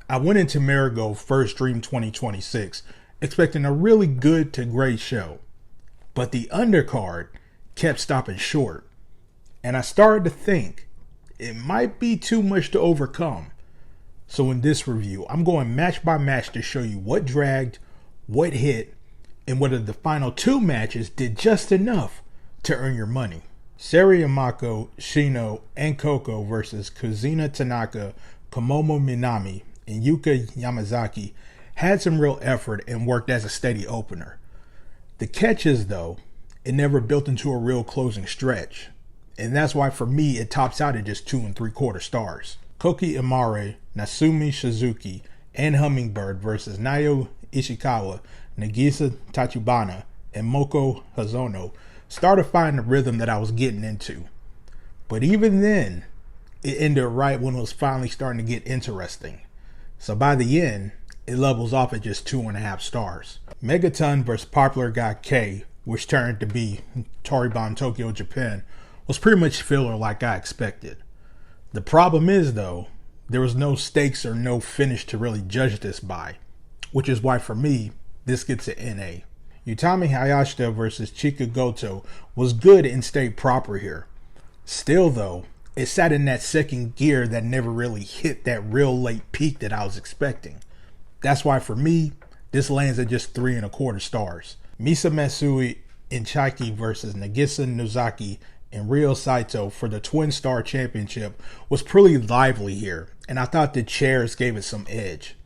I went into Marigold First Dream 2026 expecting a really good to great show, but the undercard kept stopping short, and I started to think it might be too much to overcome. So in this review, I'm going match by match to show you what dragged, what hit, and whether the final two matches did just enough to earn your money. Sari Yamako, Shino, and Coco versus Kazuna Tanaka, Komomo Minami, and Yuka Yamazaki had some real effort and worked as a steady opener. The catch is, though, it never built into a real closing stretch, and that's why for me it tops out at just 2 3/4 stars. Koki Imare, Nasumi Shizuki, and Hummingbird versus Nayo Ishikawa, Nagisa Tachibana, and Moko Hazono started finding the rhythm that I was getting into. But even then, it ended right when it was finally starting to get interesting. So by the end, it levels off at just 2.5 stars. Megaton vs Popular Guy K, which turned to be Toribon Tokyo Japan, was pretty much filler like I expected. The problem is, though, there was no stakes or no finish to really judge this by, which is why for me, this gets an NA. Utami Hayashida versus Chika Goto was good and stayed proper here. Still, though, it sat in that second gear that never really hit that real late peak that I was expecting. That's why for me, this lands at just 3 1/4 stars. Misa Matsui Inchaki versus Nagisa Nozaki and Ryo Saito for the Twin Star Championship was pretty lively here, and I thought the chairs gave it some edge.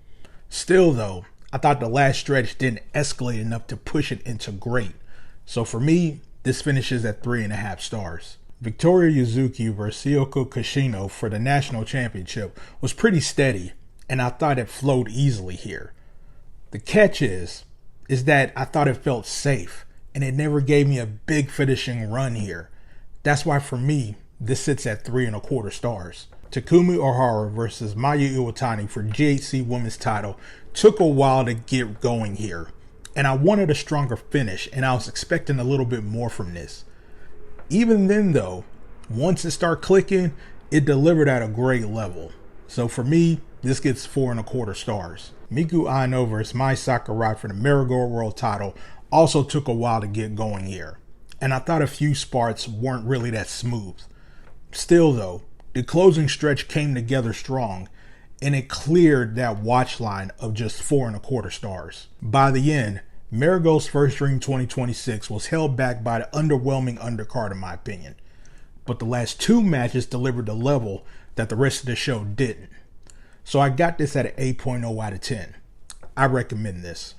Still, though, I thought the last stretch didn't escalate enough to push it into great. So for me, this finishes at 3.5 stars. Victoria Yuzuki versus Yoko Kashino for the National Championship was pretty steady, and I thought it flowed easily here. The catch is that I thought it felt safe, and it never gave me a big finishing run here. That's why for me, this sits at 3 1/4 stars. Takumi Ohara versus Maya Iwatani for GHC Women's title took a while to get going here, and I wanted a stronger finish, and I was expecting a little bit more from this. Even then, though, once it started clicking, it delivered at a great level. So for me, this gets 4 1/4 stars. Miku Aino versus Mai Sakurai for the Marigold World title also took a while to get going here, and I thought a few spots weren't really that smooth. Still, though, the closing stretch came together strong, and it cleared that watch line of just 4 1/4 stars. By the end, Marigold's First Dream 2026 was held back by the underwhelming undercard in my opinion, but the last two matches delivered the level that the rest of the show didn't. So I got this at an 8.0 out of 10. I recommend this.